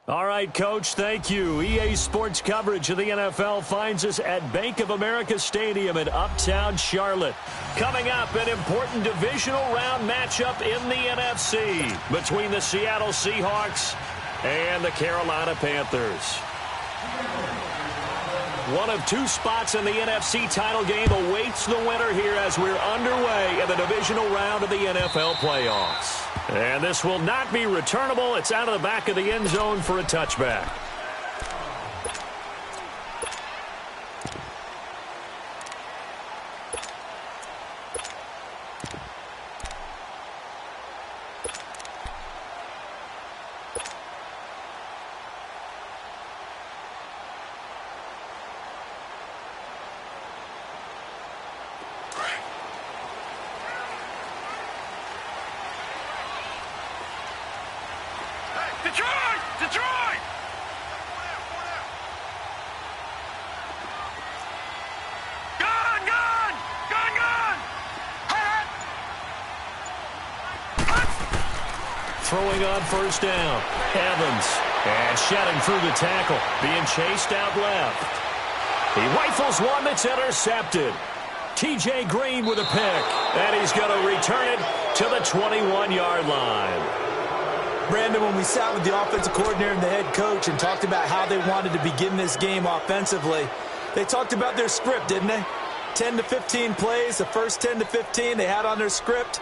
All right, Coach, thank you. EA Sports coverage of the NFL finds us at Bank of America Stadium in Uptown Charlotte. Coming up, an important divisional round matchup in the NFC between the Seattle Seahawks and the Carolina Panthers. One of two spots in the NFC title game awaits the winner here as we're underway in the divisional round of the NFL playoffs. And this will not be returnable. It's out of the back of the end zone for a touchback. Detroit! Throwing on first down. Evans. And shedding through the tackle. Being chased out left. He rifles one that's intercepted. T.J. Green with a pick. And he's going to return it to the 21-yard line. Brandon, when we sat with the offensive coordinator and the head coach and talked about how they wanted to begin this game offensively, they talked about their script, didn't they? 10 to 15 plays, the first 10 to 15 they had on their script.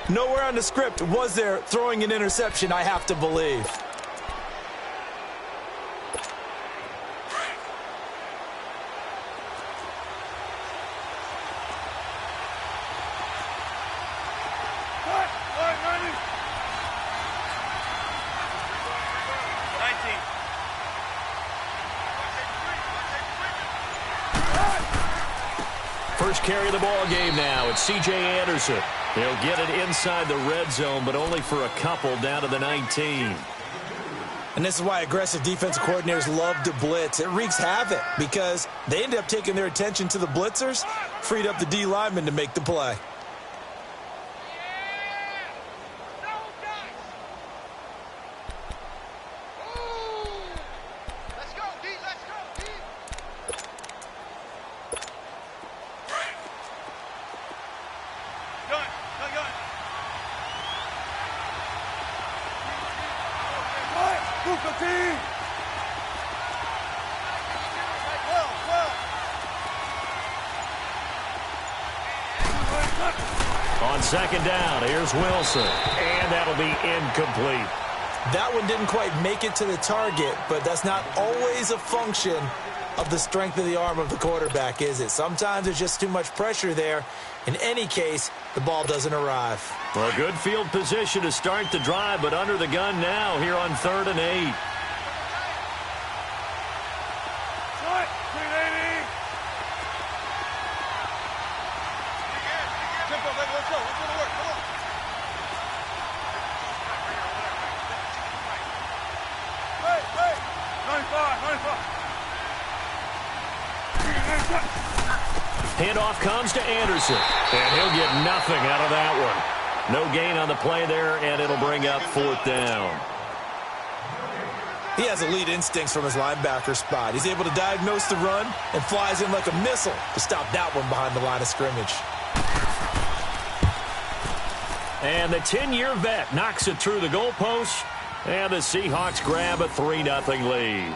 Nowhere on the script was there throwing an interception, I have to believe. First carry of the ball game now. It's C.J. Anderson. He'll get it inside the red zone, but only for a couple down to the 19. And this is why aggressive defensive coordinators love to blitz. It wreaks havoc because they end up taking their attention to the blitzers, freed up the D lineman to make the play. On second down, here's Wilson, and that'll be incomplete. That one didn't quite make it to the target, but that's not always a function of the strength of the arm of the quarterback, is it? Sometimes there's just too much pressure there. In any case, the ball doesn't arrive. Well, good field position to start the drive, but under the gun now here on 3rd and 8. Handoff comes to Anderson, and he'll get nothing out of that one. No gain on the play there, and it'll bring up 4th down. He has elite instincts from his linebacker spot. He's able to diagnose the run and flies in like a missile to stop that one behind the line of scrimmage. And the 10-year vet knocks it through the goalpost, and the Seahawks grab a 3-0 lead.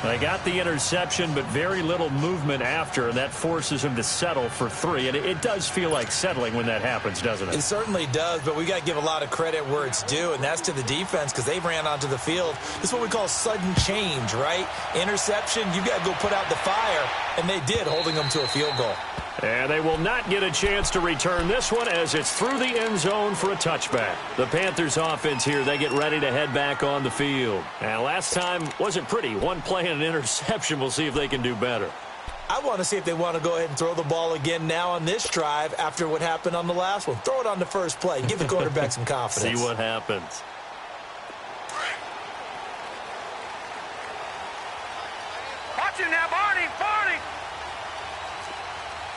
They got the interception, but very little movement after, and that forces him to settle for 3. And it does feel like settling when that happens, doesn't it? It certainly does, but we got to give a lot of credit where it's due, and that's to the defense because they ran onto the field. This is what we call sudden change, right? Interception, you got to go put out the fire, and they did, holding them to a field goal. And they will not get a chance to return this one as it's through the end zone for a touchback. The Panthers offense here, they get ready to head back on the field. And last time wasn't pretty. One play and an interception. We'll see if they can do better. I want to see if they want to go ahead and throw the ball again now on this drive after what happened on the last one. Throw it on the first play. Give the quarterback some confidence. See what happens. Watch him now, Barney.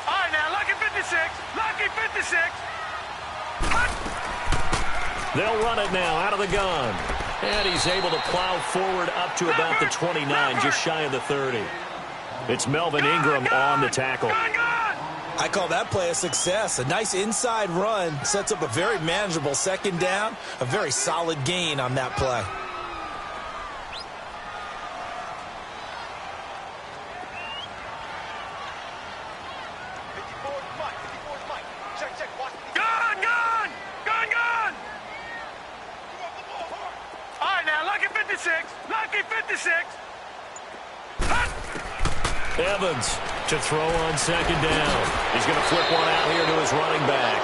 All right, now, lucky 56. Lucky 56. They'll run it now out of the gun. And he's able to plow forward up to about the 29, just shy of the 30. It's Melvin Ingram on the tackle. I call that play a success. A nice inside run sets up a very manageable second down, a very solid gain on that play. Evans to throw on second down. He's going to flip one out here to his running back.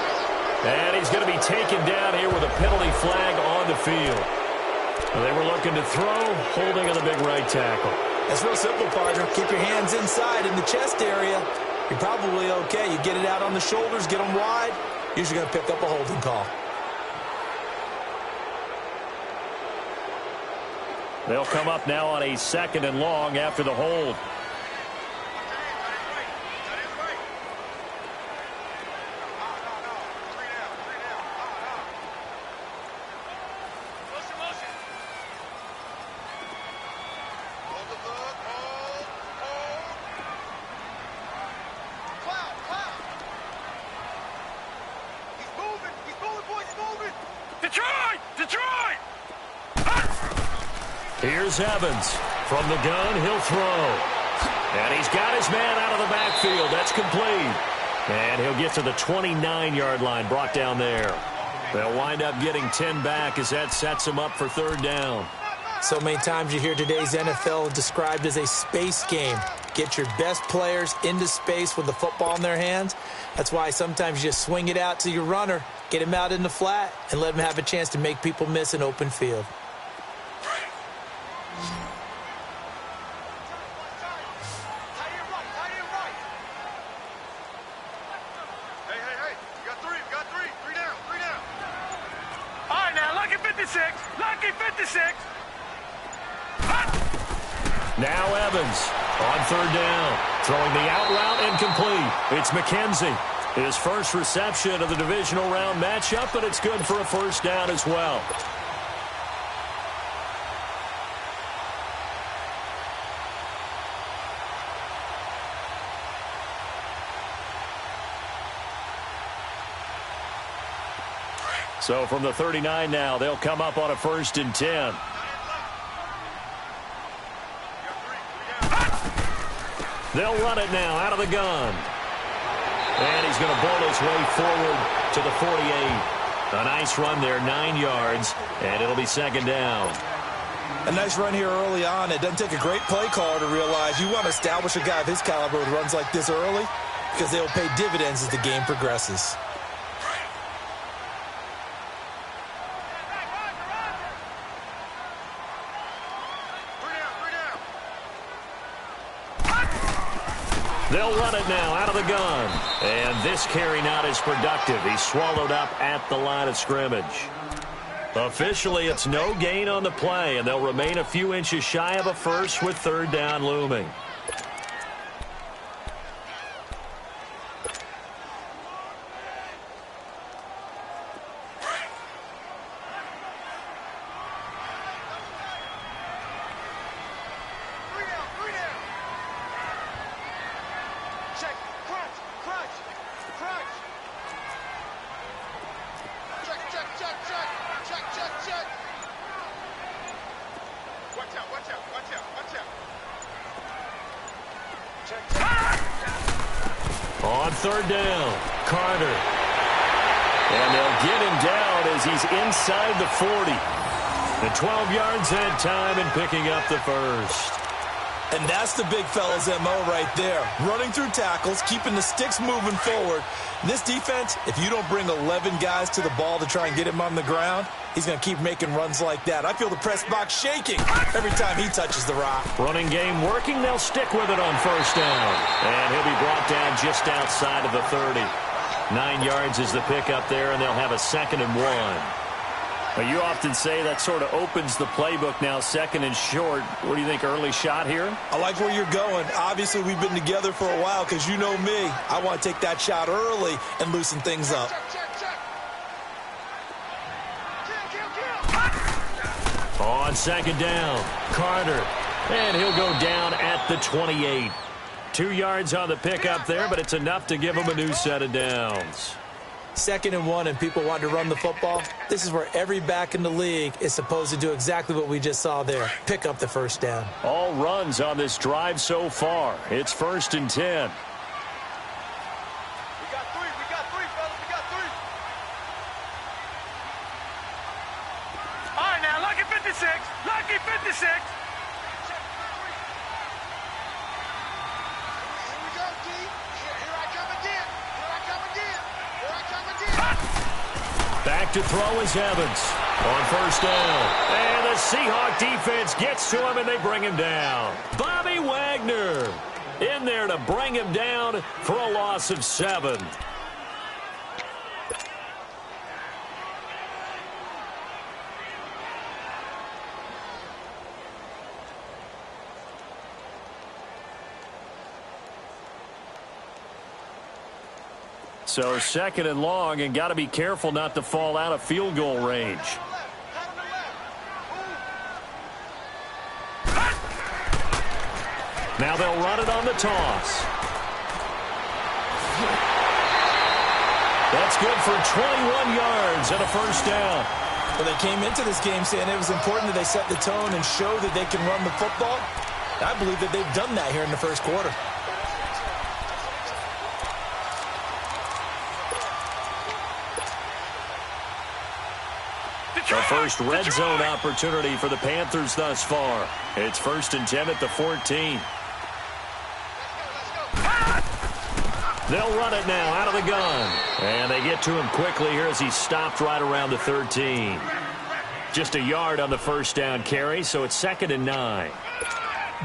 And he's going to be taken down here with a penalty flag on the field. They were looking to throw, holding on the big right tackle. That's real simple, partner. Keep your hands inside in the chest area. You're probably okay. You get it out on the shoulders, get them wide. Usually going to pick up a holding call. They'll come up now on a 2nd and long after the hold. Here's Evans. From the gun, he'll throw. And he's got his man out of the backfield. That's complete. And he'll get to the 29-yard line, brought down there. They'll wind up getting 10 back as that sets him up for 3rd down. So many times you hear today's NFL described as a space game. Get your best players into space with the football in their hands. That's why sometimes you just swing it out to your runner, get him out in the flat, and let him have a chance to make people miss an open field. Now Evans on 3rd down. Throwing the out route incomplete. It's McKenzie. His first reception of the divisional round matchup, but it's good for a 1st down as well. So from the 39 now, they'll come up on a 1st and 10. They'll run it now out of the gun. And he's going to bowl his way forward to the 48. A nice run there, 9 yards, and it'll be 2nd down. A nice run here early on. It doesn't take a great play caller to realize you want to establish a guy of his caliber with runs like this early because they will pay dividends as the game progresses. They'll run it now out of the gun. And this carry not as productive. He's swallowed up at the line of scrimmage. Officially, it's no gain on the play, and they'll remain a few inches shy of a first with 3rd down looming. On 3rd down, Carter. And they'll get him down as he's inside the 40. The 12 yards that time and picking up the first. And that's the big fella's MO right there. Running through tackles, keeping the sticks moving forward. In this defense, if you don't bring 11 guys to the ball to try and get him on the ground, he's going to keep making runs like that. I feel the press box shaking every time he touches the rock. Running game working. They'll stick with it on 1st down. And he'll be brought down just outside of the 30. 9 yards is the pickup there, and they'll have a 2nd and 1. Well, you often say that sort of opens the playbook now, 2nd and short. What do you think, early shot here? I like where you're going. Obviously, we've been together for a while because you know me. I want to take that shot early and loosen things up. On second down, Carter. And he'll go down at the 28. 2 yards on the pickup there, but it's enough to give him a new set of downs. 2nd and 1 and people want to run the football. This is where every back in the league is supposed to do exactly what we just saw there. Pick up the first down. All runs on this drive so far. It's 1st and 10. We got three, fellas. We got three. All right, now, lucky 56. Lucky 56. Here we go, D. Here I come again. Back to throw is Evans on 1st down. And the Seahawk defense gets to him, and they bring him down. Bobby Wagner in there to bring him down for a loss of 7. So 2nd and long, and got to be careful not to fall out of field goal range. Now they'll run it on the toss. That's good for 21 yards and a 1st down. Well, they came into this game saying it was important that they set the tone and show that they can run the football. I believe that they've done that here in the 1st quarter. The first red zone opportunity for the Panthers thus far. It's 1st and 10 at the 14. They'll run it now out of the gun. And they get to him quickly here as he stopped right around the 13. Just a yard on the 1st down carry, so it's 2nd and 9.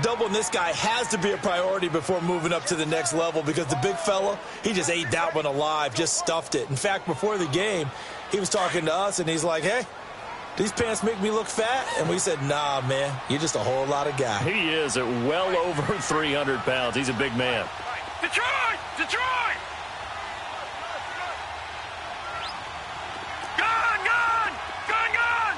Doubling this guy has to be a priority before moving up to the next level because the big fella, he just ate that one alive, just stuffed it. In fact, before the game, he was talking to us, and he's like, hey, these pants make me look fat? And we said, nah, man, you're just a whole lot of guy. He is at well over 300 pounds. He's a big man. Detroit! Detroit! Gun! Gun! Gun! Gun!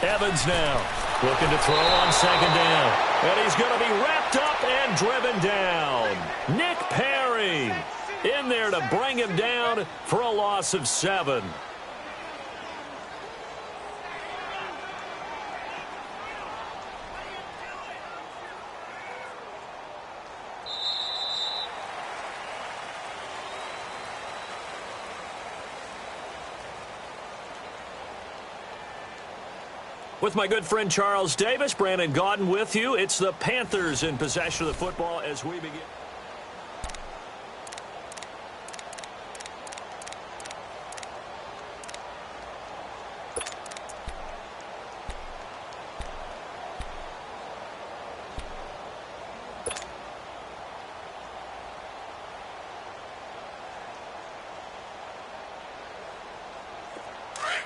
Evans now looking to throw on 2nd down. And he's going to be wrapped up and driven down. Nick Perry in there to bring him down for a loss of 7. With my good friend Charles Davis, Brandon Gaudin with you. It's the Panthers in possession of the football as we begin.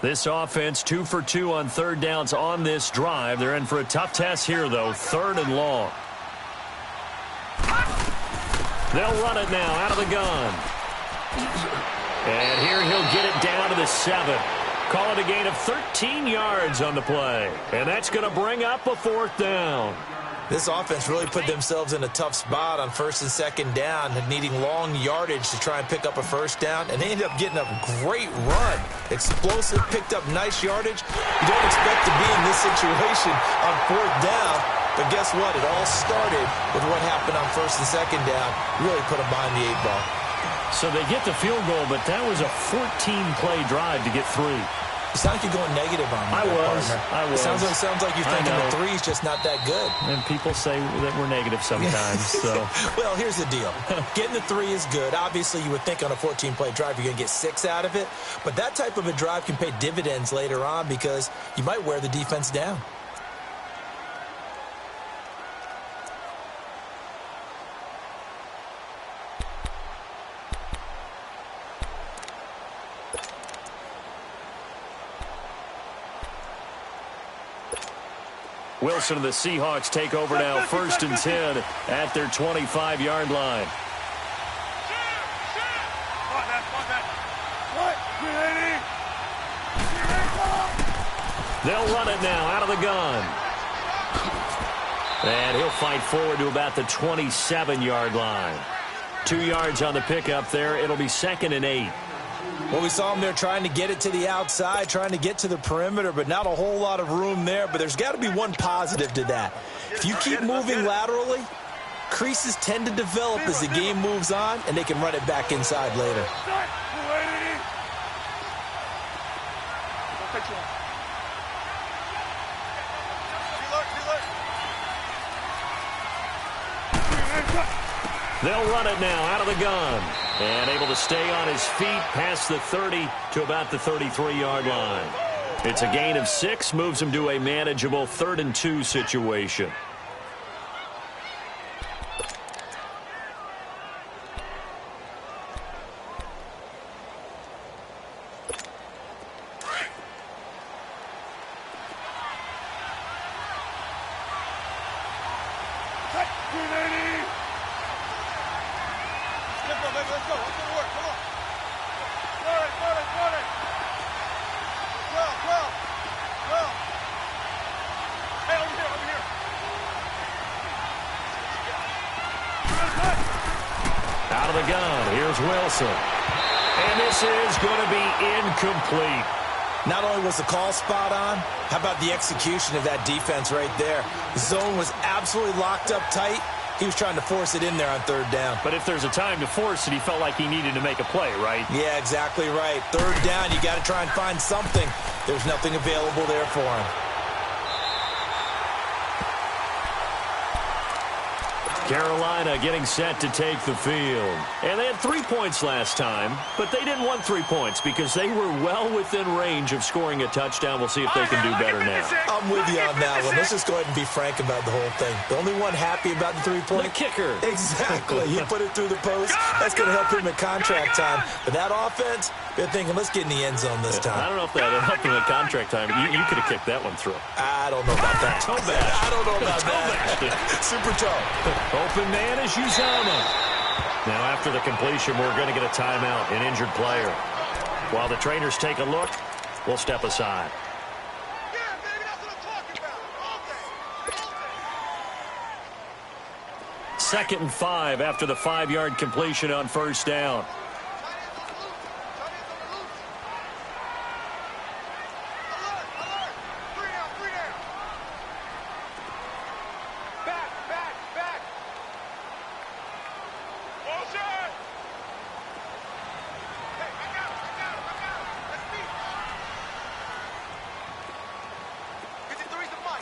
This offense 2 for 2 on 3rd downs on this drive. They're in for a tough test here, though. 3rd and long. They'll run it now out of the gun. And here he'll get it down to the 7. Call it a gain of 13 yards on the play. And that's going to bring up a 4th down. This offense really put themselves in a tough spot on 1st and 2nd down, needing long yardage to try and pick up a 1st down, and they ended up getting a great run. Explosive, picked up nice yardage. You don't expect to be in this situation on 4th down, but guess what? It all started with what happened on 1st and 2nd down. Really put them behind the 8 ball. So they get the field goal, but that was a 14-play drive to get 3. It sounds like you're going negative on me. I was. It sounds like you're thinking the 3's just not that good. And people say that we're negative sometimes. So. Well, here's the deal. Getting the 3 is good. Obviously, you would think on a 14-play drive you're going to get 6 out of it. But that type of a drive can pay dividends later on because you might wear the defense down. Wilson and the Seahawks take over now, 1st and 10 at their 25-yard line. They'll run it now out of the gun. And he'll fight forward to about the 27-yard line. 2 yards on the pickup there. It'll be 2nd and 8. Well, we saw him there trying to get it to the outside, trying to get to the perimeter, but not a whole lot of room there. But there's got to be one positive to that. If you keep moving laterally, creases tend to develop as the game moves on, and they can run it back inside later. They'll run it now out of the gun. And able to stay on his feet past the 30 to about the 33-yard line. It's a gain of 6, moves him to a manageable 3rd and 2 situation. Out of the gun, here's Wilson. And this is going to be incomplete. Not only was the call spot on, how about the execution of that defense right there? The zone was absolutely locked up tight. He was trying to force it in there on 3rd down. But if there's a time to force it, he felt like he needed to make a play, right? Yeah, exactly right. 3rd down, you got to try and find something. There's nothing available there for him. Carolina getting set to take the field. And they had 3 points last time, but they didn't want 3 points because they were well within range of scoring a touchdown. We'll see if they can do better now. I'm with you on that one. Let's just go ahead and be frank about the whole thing. The only one happy about the 3-point? The kicker. Exactly. He put it through the post. That's going to help him at contract time. But that offense, they're thinking, let's get in the end zone this time. I don't know if that helped him at contract time. You could have kicked that one through. I don't know about that. I don't know about that. Super toe. Open man is Uzama. Now after the completion, we're going to get a timeout, an injured player. While the trainers take a look, we'll step aside. Yeah, baby, that's what I'm talking about. 2nd and 5 after the 5-yard completion on 1st down.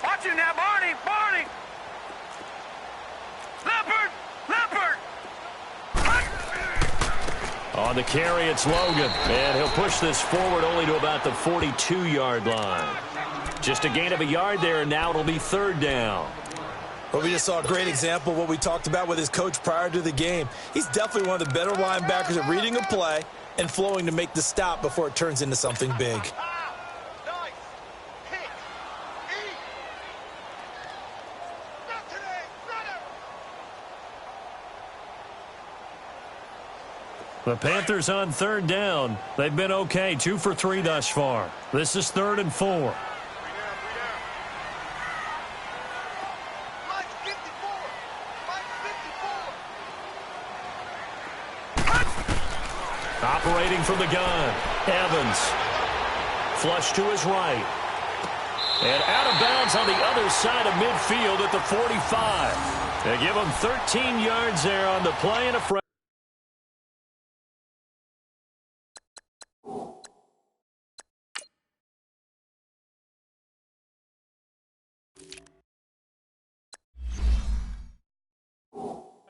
Watch you now, Barney! Barney! Leopard! On the carry, it's Logan. And he'll push this forward only to about the 42-yard line. Just a gain of a yard there, and now it'll be 3rd down. Well, we just saw a great example of what we talked about with his coach prior to the game. He's definitely one of the better linebackers at reading a play and flowing to make the stop before it turns into something big. The Panthers on 3rd down. They've been okay, 2 for 3 thus far. This is 3rd and 4. Operating from the gun, Evans. Flush to his right. And out of bounds on the other side of midfield at the 45. They give him 13 yards there on the play and a front.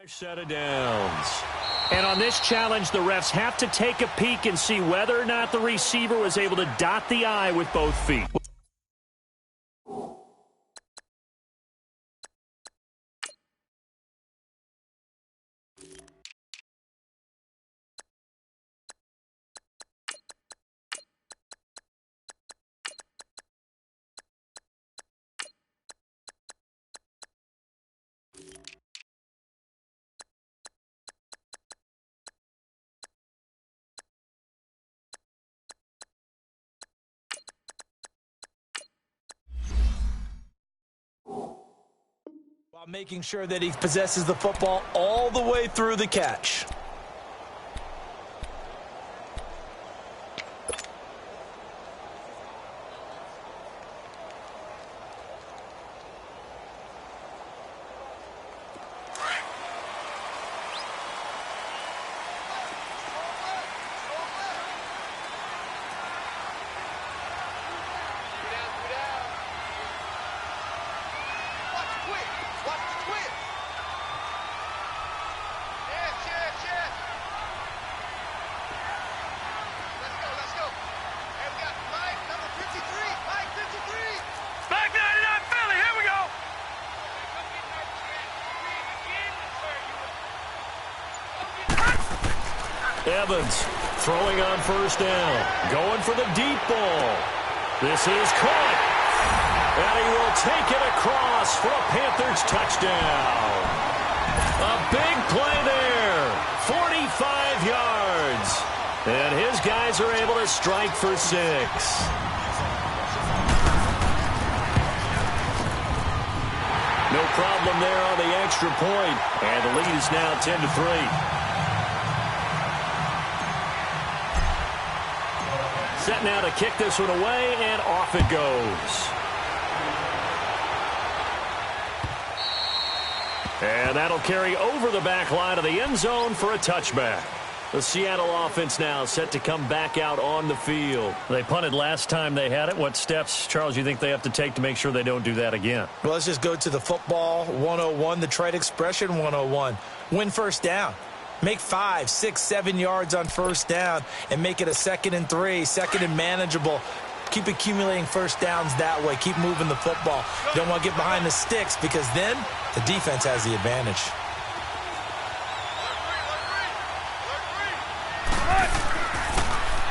Set of downs. And on this challenge, the refs have to take a peek and see whether or not the receiver was able to dot the I with both feet. while making sure that he possesses the football all the way through the catch. Evans throwing on first down, going for the deep ball. This is caught, and he will take it across for a Panthers touchdown. A big play there, 45 yards, and his guys are able to strike for 6. No problem there on the extra point, and the lead is now 10-3. Set now to kick this one away, and off it goes. And that'll carry over the back line of the end zone for a touchback. The Seattle offense now set to come back out on the field. They punted last time they had it. What steps, Charles, you think they have to take to make sure they don't do that again? Well, let's just go to the football 101, the trade expression 101. Win first down. Make 5, 6, 7 yards on first down and make it a 2nd and 3, 2nd and manageable. Keep accumulating first downs that way. Keep moving the football. You don't want to get behind the sticks because then the defense has the advantage.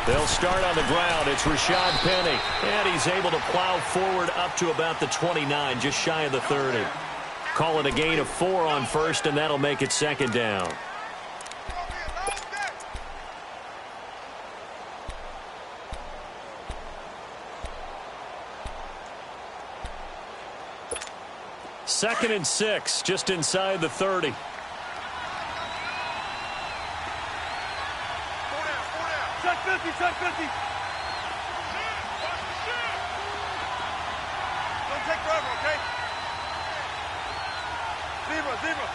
They'll start on the ground. It's Rashad Penny, and he's able to plow forward up to about the 29, just shy of the 30. Call it a gain of 4 on first, and that'll make it 2nd down. Second and 6, just inside the 30. Shut 50, shut 50. Don't take forever, okay? Zebra, zebra.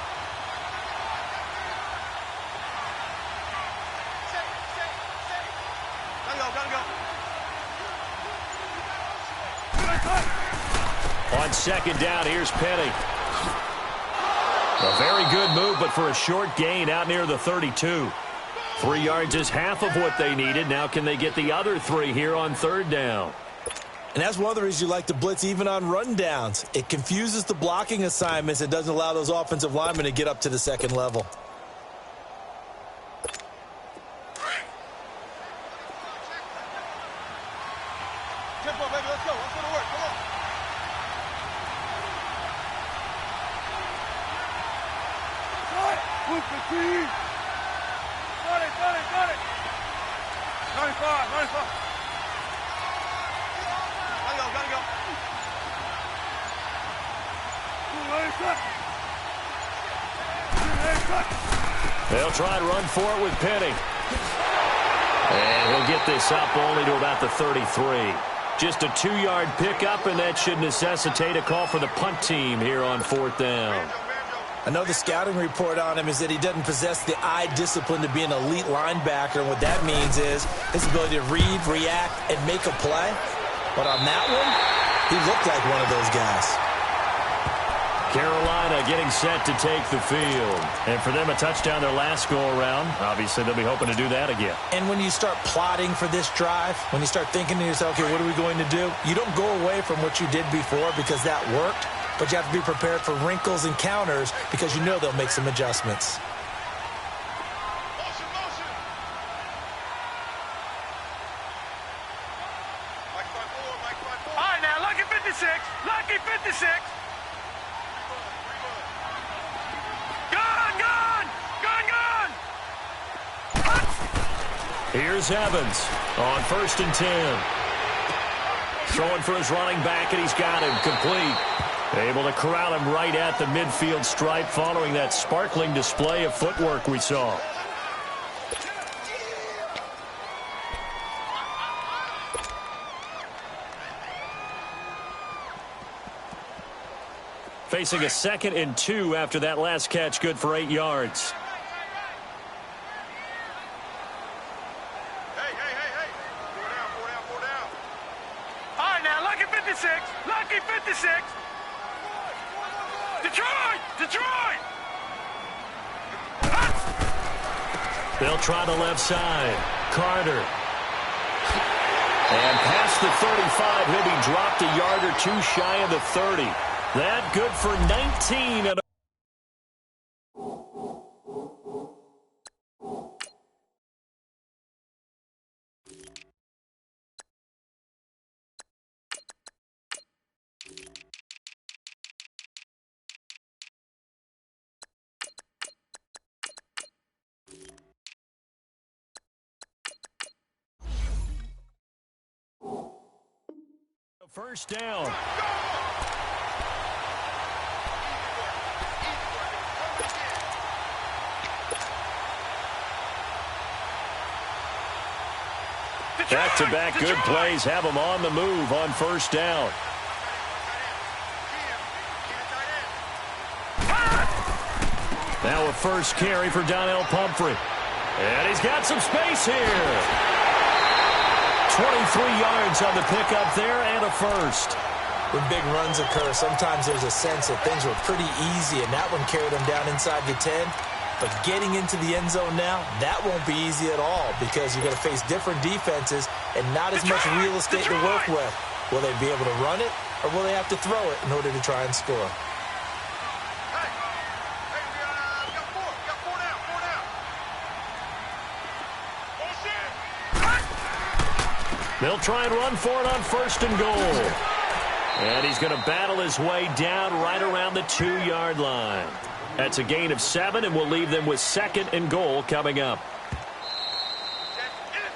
Gotta go. On 2nd down, here's Penny. A very good move, but for a short gain out near the 32. 3 yards is half of what they needed. Now can they get the other 3 here on 3rd down? And that's one of the reasons you like to blitz even on rundowns. It confuses the blocking assignments. It doesn't allow those offensive linemen to get up to the 2nd level. Tempo, baby, let's go. Let's go to work. Come on. Move the team. Got it. 95. Gotta go. They'll try and run for it with Penny. And he'll get this up only to about the 33. Just a 2-yard pickup, and that should necessitate a call for the punt team here on 4th down. I know the scouting report on him is that he doesn't possess the eye discipline to be an elite linebacker. And what that means is his ability to read, react, and make a play. But on that one, he looked like one of those guys. Carolina getting set to take the field. And for them, a touchdown their last go-around. Obviously, they'll be hoping to do that again. And when you start plotting for this drive, when you start thinking to yourself, okay, what are we going to do? You don't go away from what you did before because that worked. But you have to be prepared for wrinkles and counters because you know they'll make some adjustments. All right, now, lucky 56. Lucky 56. Gun. Here's Evans on 1st and 10. Throwing for his running back, and he's got him complete. Able to corral him right at the midfield stripe following that sparkling display of footwork we saw. Facing a 2nd and 2 after that last catch, good for 8 yards. Hey. Four down. All right, now, lucky 56. Lucky 56. Detroit! They'll try the left side. Carter. And past the 35, he'll be dropped a yard or two shy of the 30. That good for 19. And first down. Back-to-back good plays have them on the move on first down. Now a first carry for Donnell Pumphrey. And he's got some space here. 23 yards on the pickup there and a first. When big runs occur, sometimes there's a sense that things were pretty easy, and that one carried them down inside the 10. But getting into the end zone now, that won't be easy at all because you're going to face different defenses and not as much real estate to work with. Will they be able to run it, or will they have to throw it in order to try and score? We got four down. They'll try and run for it on first and goal. And he's going to battle his way down right around the 2-yard line. That's a gain of 7, and we'll leave them with 2nd and goal coming up. That's it,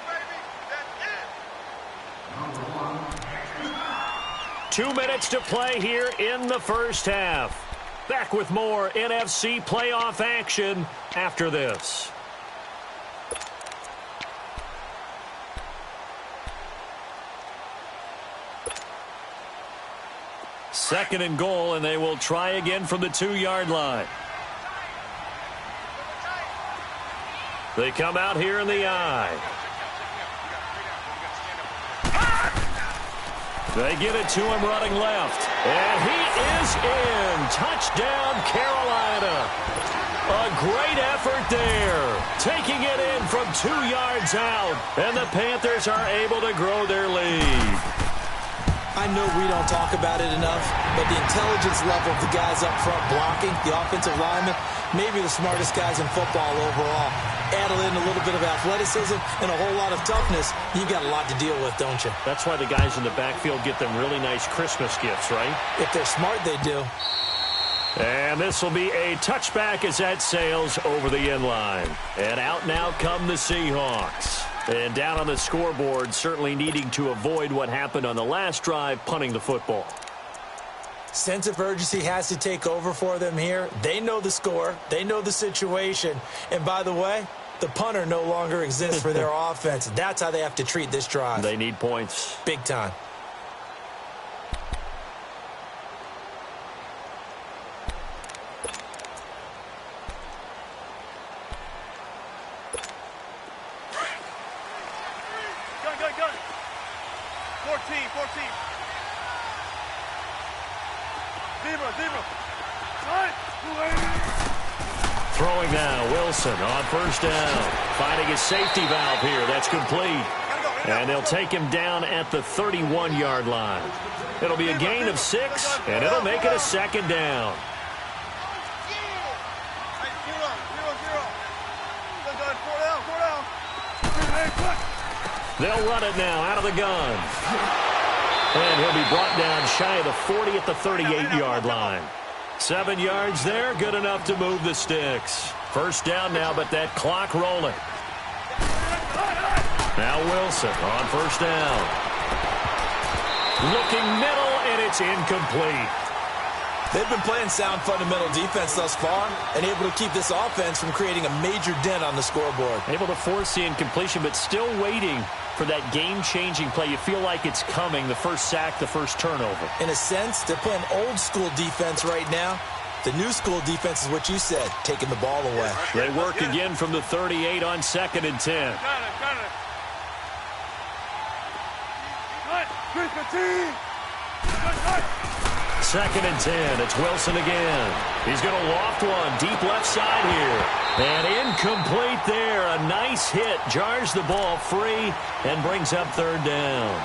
baby. 2 minutes to play here in the first half. Back with more NFC playoff action after this. Second and goal, and they will try again from the 2-yard line. They come out here in the eye. They get it to him running left. And he is in. Touchdown, Carolina. A great effort there. Taking it in from 2 yards out. And the Panthers are able to grow their lead. I know we don't talk about it enough, but the intelligence level of the guys up front blocking, the offensive linemen, maybe the smartest guys in football overall. Add in a little bit of athleticism and a whole lot of toughness, you've got a lot to deal with, don't you? That's why the guys in the backfield get them really nice Christmas gifts, right? If they're smart, they do. And this will be a touchback as that sails over the end line. And out now come the Seahawks. And down on the scoreboard, certainly needing to avoid what happened on the last drive, punting the football. Sense of urgency has to take over for them here. They know the score. They know the situation. And by the way, the punter no longer exists for their offense. That's how they have to treat this drive. They need points. Big time. Gun. 14. Zebra. Throwing now, Wilson on first down. Finding his safety valve here. That's complete. And they'll take him down at the 31-yard line. It'll be a gain of 6, and it'll make it a 2nd down. They'll run it now out of the gun. And he'll be brought down shy of the 40 at the 38-yard line. 7 yards there, good enough to move the sticks. First down now, but that clock rolling. Now Wilson on first down. Looking middle, and it's incomplete. They've been playing sound fundamental defense thus far and able to keep this offense from creating a major dent on the scoreboard. Able to force the incompletion, but still waiting for that game-changing play. You feel like it's coming, the first sack, the first turnover. In a sense, they're playing old-school defense right now. The new-school defense is what you said, taking the ball away. They work again from the 38 on 2nd and 10. Second and 10. It's Wilson again. He's going to loft one deep left side here. And incomplete there. A nice hit. Jars the ball free and brings up 3rd down.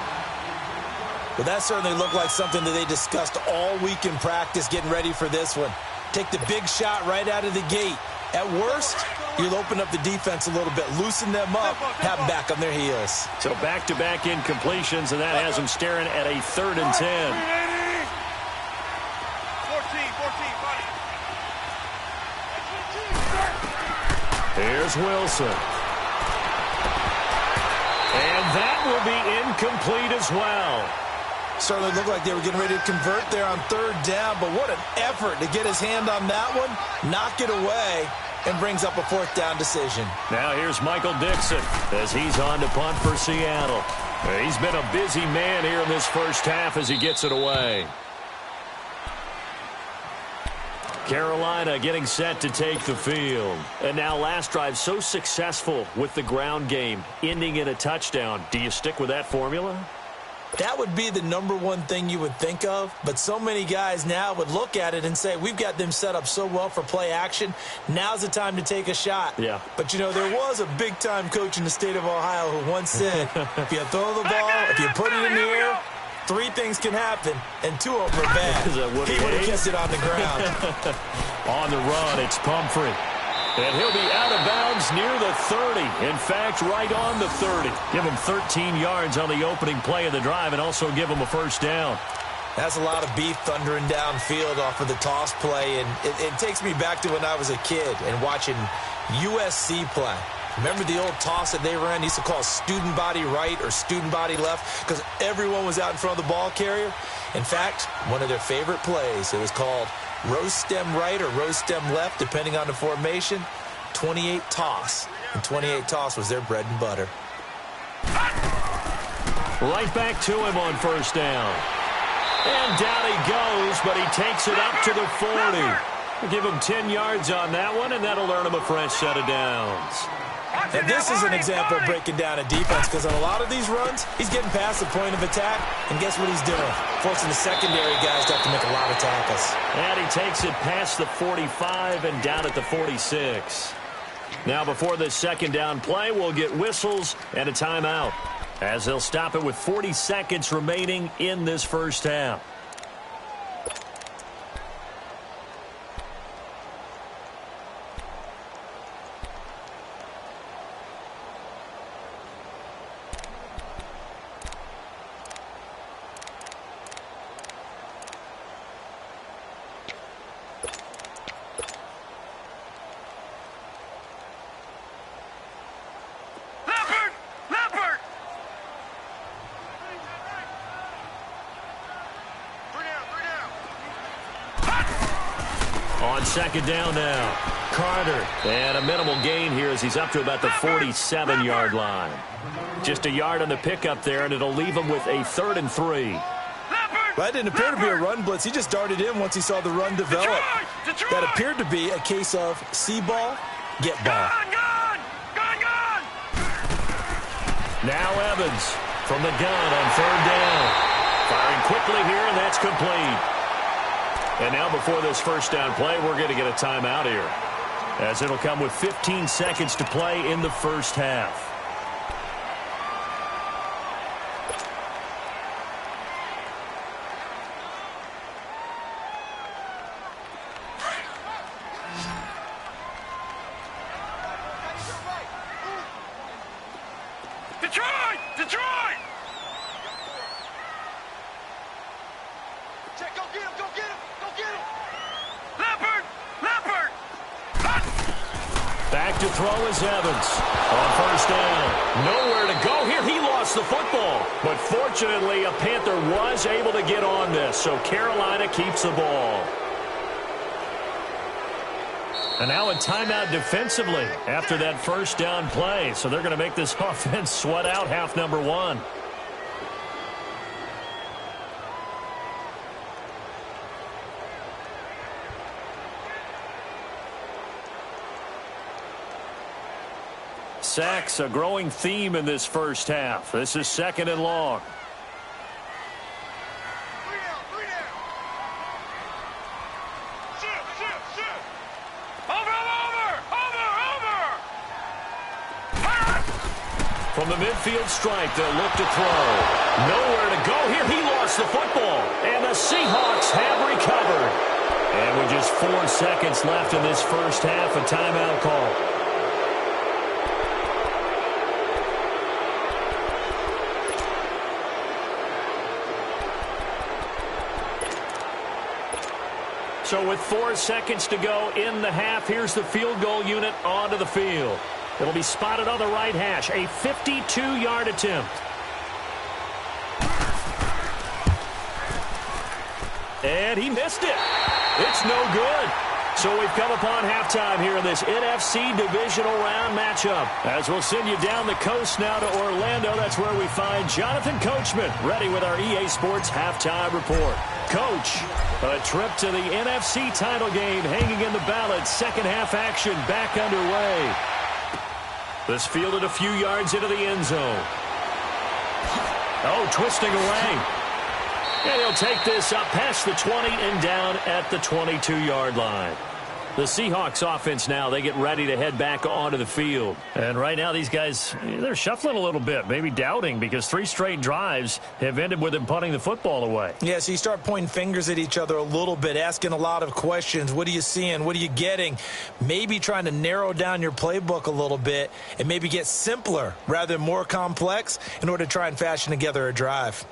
Well, that certainly looked like something that they discussed all week in practice getting ready for this one. Take the big shot right out of the gate. At worst, you'll open up the defense a little bit, loosen them up, have them back on their heels. So back-to-back incompletions, and that has them staring at a 3rd and 10. 14, Here's Wilson. And that will be incomplete as well. Certainly looked like they were getting ready to convert there on 3rd down, but what an effort to get his hand on that one, knock it away, and brings up a 4th down decision. Now here's Michael Dixon as he's on to punt for Seattle. He's been a busy man here in this first half as he gets it away. Carolina getting set to take the field. And now last drive so successful with the ground game, ending in a touchdown. Do you stick with that formula? That would be the #1 thing you would think of, but so many guys now would look at it and say, we've got them set up so well for play action, now's the time to take a shot. Yeah. But, you know, there was a big-time coach in the state of Ohio who once said, if you throw the ball, if you put it in the air, 3 things can happen, and 2 of them are bad. He would have kept it on the ground. On the run, it's Pumphrey. And he'll be out of bounds near the 30. In fact, right on the 30. Give him 13 yards on the opening play of the drive and also give him a 1st down. That's a lot of beef thundering downfield off of the toss play, and it takes me back to when I was a kid and watching USC play. Remember the old toss that they ran? They used to call student body right or student body left because everyone was out in front of the ball carrier. In fact, one of their favorite plays, it was called rose stem right or rose stem left, depending on the formation. 28 toss. And 28 toss was their bread and butter. Right back to him on 1st down. And down he goes, but he takes it up to the 40. We'll give him 10 yards on that one, and that'll earn him a fresh set of downs. And this is an example of breaking down a defense because on a lot of these runs, he's getting past the point of attack, and guess what he's doing? Forcing the secondary guys to have to make a lot of tackles. And he takes it past the 45 and down at the 46. Now before this 2nd down play, we'll get whistles and a timeout as they'll stop it with 40 seconds remaining in this first half. On 2nd down now, Carter. And a minimal gain here as he's up to about the 47-yard line. Just a yard on the pickup there, and it'll leave him with a 3rd and 3. That didn't appear to be a run blitz. He just darted in once he saw the run develop. That appeared to be a case of see ball, get ball. Now Evans from the gun on 3rd down. Firing quickly here, and that's complete. And now before this 1st down play, we're going to get a timeout here, as it'll come with 15 seconds to play in the first half. Detroit! Check, go get him, go get him, go get him! Leopard! Back to throw is Evans on 1st down. Nowhere to go here. He lost the football. But fortunately, a Panther was able to get on this, so Carolina keeps the ball. And now a timeout defensively after that first down play. So they're going to make this offense sweat out half number one. Sacks, a growing theme in this first half. This is 2nd and long. From the midfield stripe, they'll look to throw. Nowhere to go here. He lost the football. And the Seahawks have recovered. And with just 4 seconds left in this first half, a timeout call. So with 4 seconds to go in the half, here's the field goal unit onto the field. It'll be spotted on the right hash, a 52-yard attempt. And he missed it. It's no good. So we've come upon halftime here in this NFC divisional round matchup. As we'll send you down the coast now to Orlando, that's where we find Jonathan Coachman, ready with our EA Sports halftime report. Coach, a trip to the NFC title game hanging in the balance. Second half action back underway. This fielded a few yards into the end zone. Oh, twisting away. And he'll take this up past the 20 and down at the 22-yard line. The Seahawks offense now, they get ready to head back onto the field. And right now these guys, they're shuffling a little bit, maybe doubting, because 3 straight drives have ended with them punting the football away. Yeah, so you start pointing fingers at each other a little bit, asking a lot of questions. What are you seeing? What are you getting? Maybe trying to narrow down your playbook a little bit and maybe get simpler rather than more complex in order to try and fashion together a drive.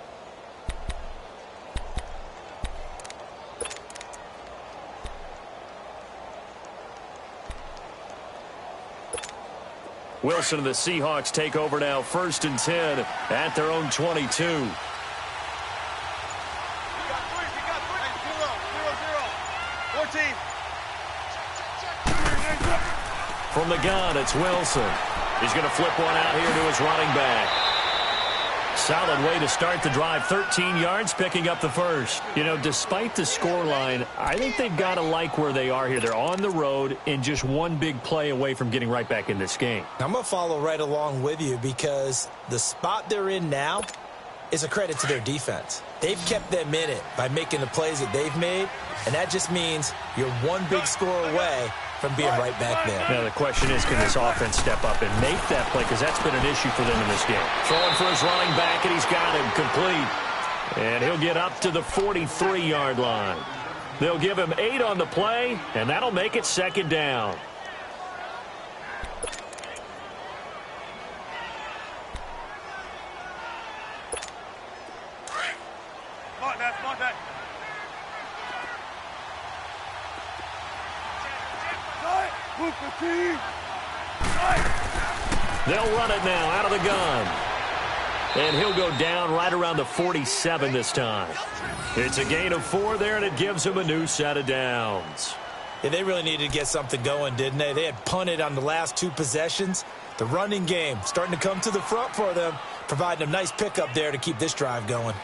Wilson and the Seahawks take over now, 1st and 10 at their own 22. From the gun, it's Wilson. He's going to flip one out here to his running back. Solid way to start the drive. 13 yards, picking up the first. You know, despite the scoreline, I think they've got to like where they are here. They're on the road and just one big play away from getting right back in this game. I'm going to follow right along with you because the spot they're in now is a credit to their defense. They've kept them in it by making the plays that they've made, and that just means you're one big score away from being right back there. Now the question is, can this offense step up and make that play? Because that's been an issue for them in this game. Throwing for his running back, and he's got him complete. And he'll get up to the 43-yard line. They'll give him 8 on the play, and that'll make it 2nd down. They'll run it now out of the gun. And he'll go down right around the 47 this time. It's a gain of 4 there, and it gives him a new set of downs. Yeah, they really needed to get something going, didn't they? They had punted on the last 2 possessions. The running game starting to come to the front for them, providing a nice pickup there to keep this drive going.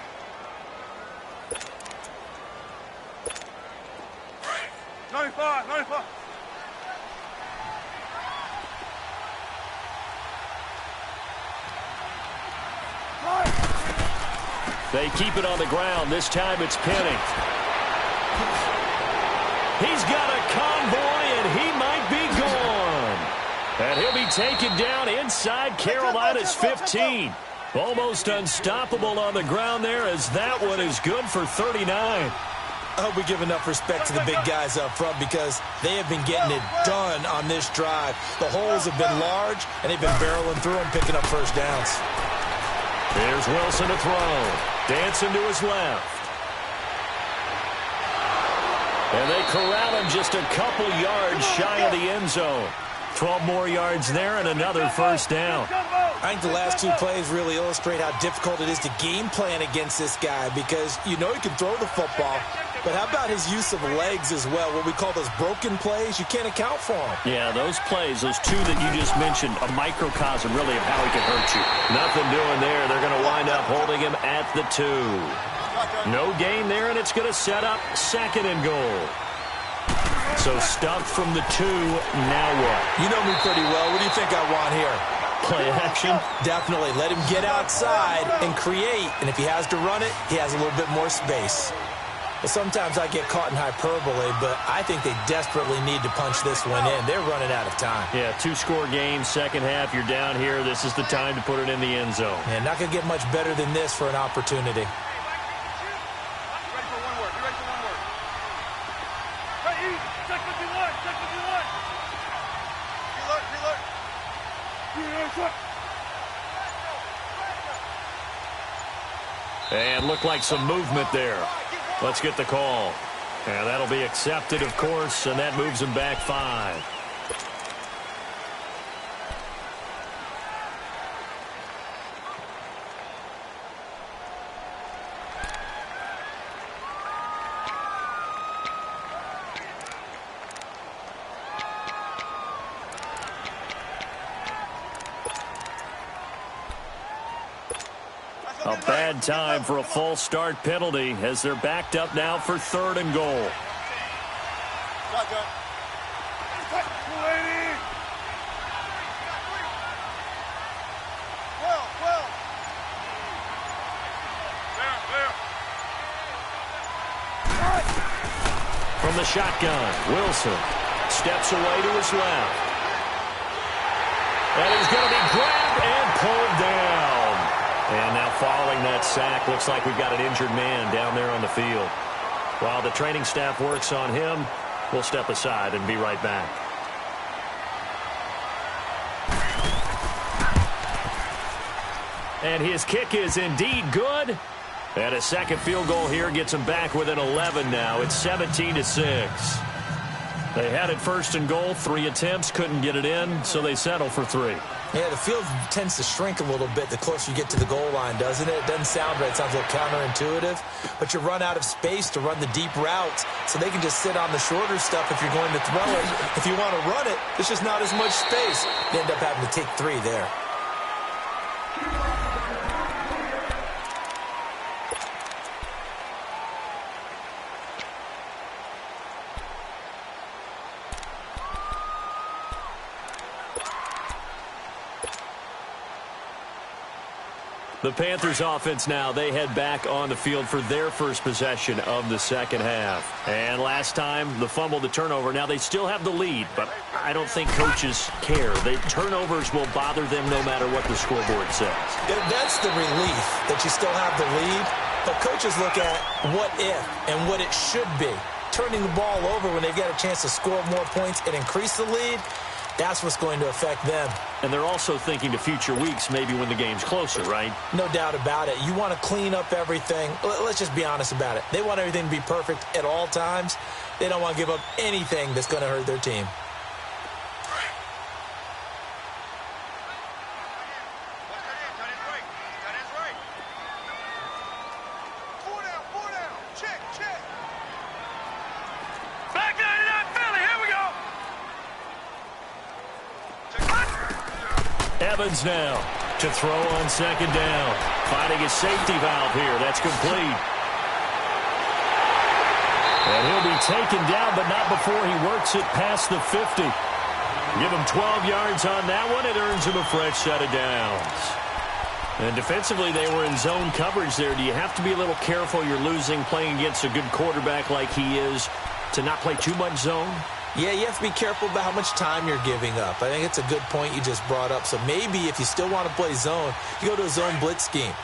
They keep it on the ground. This time it's Penny. He's got a convoy, and he might be gone. And he'll be taken down inside Carolina's 15. Almost unstoppable on the ground there, as that one is good for 39. I hope we give enough respect to the big guys up front because they have been getting it done on this drive. The holes have been large, and they've been barreling through them, picking up first downs. Here's Wilson to throw. Dancing to his left. And they corral him just a couple yards shy of the end zone. 12 more yards there and another first down. I think the last two plays really illustrate how difficult it is to game plan against this guy because you know he can throw the football, but how about his use of legs as well, what we call those broken plays? You can't account for them. Yeah, those plays, those two that you just mentioned, a microcosm really of how he can hurt you. Nothing doing there. They're going to wind up holding him at the 2. No gain there, and it's going to set up 2nd and goal. So stuffed from the 2, now what? You know me pretty well. What do you think I want here? Play action? Definitely. Let him get outside and create. And if he has to run it, he has a little bit more space. Well, sometimes I get caught in hyperbole, but I think they desperately need to punch this one in. They're running out of time. Yeah, 2-score game, second half. You're down here. This is the time to put it in the end zone. Yeah, not going to get much better than this for an opportunity. And looked like some movement there. Let's get the call. And that'll be accepted, of course, and that moves him back 5. A bad time for a false start penalty as they're backed up now for 3rd and goal. From the shotgun, Wilson steps away to his left. And he's going to be grabbed and pulled down. And now following that sack, looks like we've got an injured man down there on the field. While the training staff works on him, we'll step aside and be right back. And his kick is indeed good. And a second field goal here gets him back within 11 now. It's 17-6. They had it 1st and goal, 3 attempts, couldn't get it in, so they settle for 3. Yeah, the field tends to shrink a little bit the closer you get to the goal line, doesn't it? It doesn't sound right. It sounds a little counterintuitive. But you run out of space to run the deep routes, so they can just sit on the shorter stuff if you're going to throw it. If you want to run it, there's just not as much space. You end up having to take 3 there. The Panthers offense now, they head back on the field for their first possession of the second half. And last time, the fumble, the turnover. Now they still have the lead, but I don't think coaches care. The turnovers will bother them no matter what the scoreboard says. That's the relief that you still have the lead. But coaches look at what if and what it should be. Turning the ball over when they get a chance to score more points and increase the lead, that's what's going to affect them. And they're also thinking to future weeks, maybe when the game's closer, right? No doubt about it. You want to clean up everything. Let's just be honest about it. They want everything to be perfect at all times. They don't want to give up anything that's going to hurt their team. Evans now to throw on second down. Finding his safety valve here. That's complete. And he'll be taken down, but not before he works it past the 50. Give him 12 yards on that one. It earns him a fresh set of downs. And defensively, they were in zone coverage there. Do you have to be a little careful? You're losing playing against a good quarterback like he is to not play too much zone? Yeah, you have to be careful about how much time you're giving up. I think it's a good point you just brought up. So maybe if you still want to play zone, you go to a zone blitz scheme.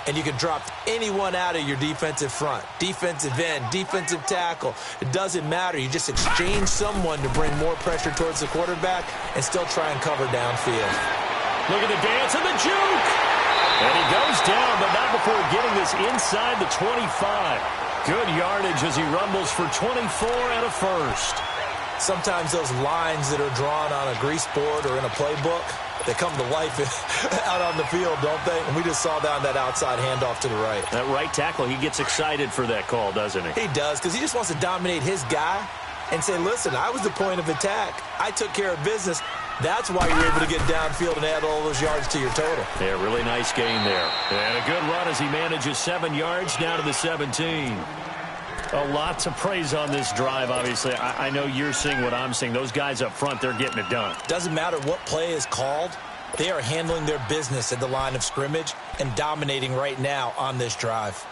And you can drop anyone out of your defensive front. Defensive end, defensive tackle. It doesn't matter. You just exchange someone to bring more pressure towards the quarterback and still try and cover downfield. Look at the dance and the juke. And he goes down, but not before getting this inside the 25. Good yardage as he rumbles for 24 and a first. sometimes those lines that are drawn on a grease board or in a playbook, they come to life out on the field, don't they? And we just saw down that outside handoff to the right. That right tackle, he gets excited for that call, doesn't he? He does, because he just wants to dominate his guy and say, listen, I was the point of attack. I took care of business. That's why you're able to get downfield and add all those yards to your total. Yeah, really nice gain there. And a good run as he manages 7 yards down to the 17. A lot to praise on this drive, obviously. I know you're seeing what I'm seeing. Those guys up front, they're getting it done. Doesn't matter what play is called. They are handling their business at the line of scrimmage and dominating right now on this drive.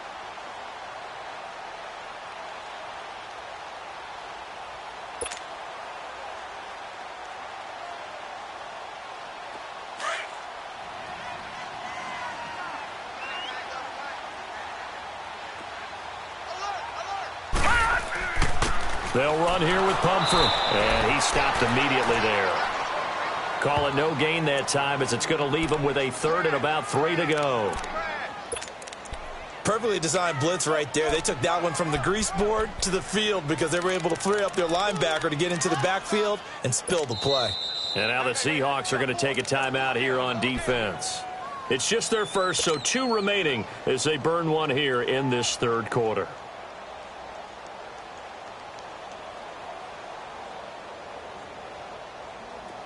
They'll run here with Pumphrey. And he stopped immediately there. Call it no gain that time as it's going to leave him with a 3rd and about 3 to go. Perfectly designed blitz right there. They took that one from the grease board to the field because they were able to free up their linebacker to get into the backfield and spill the play. And now the Seahawks are going to take a timeout here on defense. It's just their first, so 2 remaining as they burn one here in this 3rd quarter.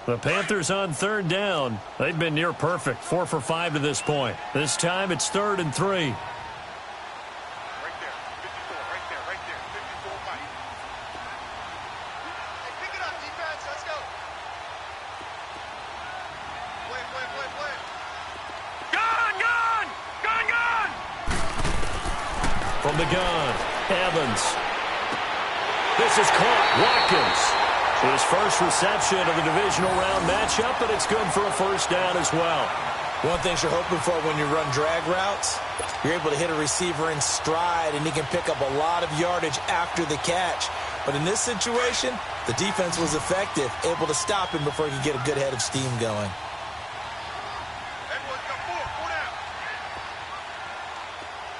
The Panthers on 3rd down. They've been near perfect, 4 for 5 to this point. This time it's 3rd and 3. Right there, 54, right there, 54 Mike. Hey, pick it up, defense, let's go. Play. Gun! From the gun, Evans. This is caught, Watkins. His first reception of the divisional round matchup, but it's good for a 1st down as well. One thing you're hoping for when you run drag routes, you're able to hit a receiver in stride, and he can pick up a lot of yardage after the catch. But in this situation, the defense was effective, able to stop him before he could get a good head of steam going. Edwards got 4 down.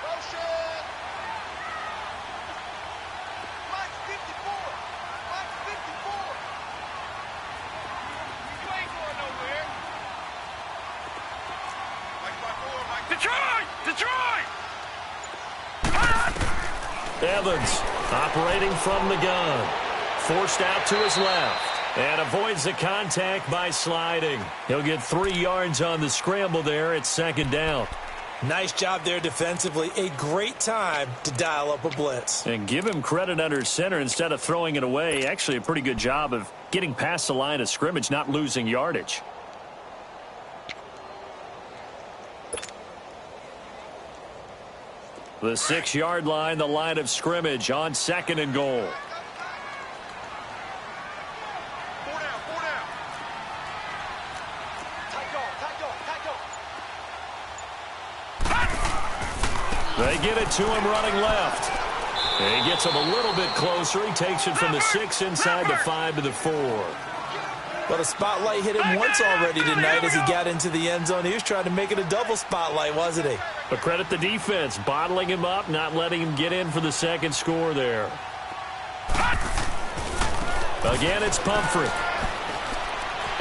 Motion. Mike's 54. You ain't going nowhere. Mike by 4, Mike. Detroit! Evans operating from the gun. Forced out to his left. And avoids the contact by sliding. He'll get 3 yards on the scramble there. It's 2nd down. Nice job there defensively. A great time to dial up a blitz. And give him credit under center instead of throwing it away. Actually a pretty good job of getting past the line of scrimmage, not losing yardage. The 6-yard line, the line of scrimmage on 2nd and goal. 4 down. Tight goal. They get it to him running left. And he gets him a little bit closer. He takes it from the 6 inside the 5 to the 4. But a spotlight hit him once already tonight as he got into the end zone. He was trying to make it a double spotlight, wasn't he? But credit the defense, bottling him up, not letting him get in for the 2nd score there. Again, it's Pumphrey.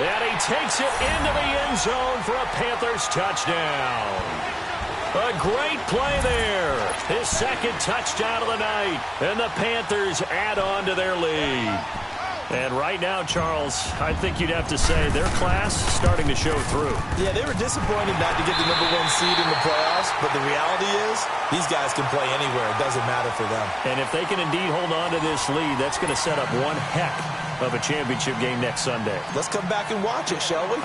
And he takes it into the end zone for a Panthers touchdown. A great play there. His 2nd touchdown of the night. And the Panthers add on to their lead. And right now, Charles, I think you'd have to say their class starting to show through. Yeah, they were disappointed not to get the #1 seed in the playoffs, but the reality is these guys can play anywhere. It doesn't matter for them. And if they can indeed hold on to this lead, that's going to set up one heck of a championship game next Sunday. Let's come back and watch it, shall we?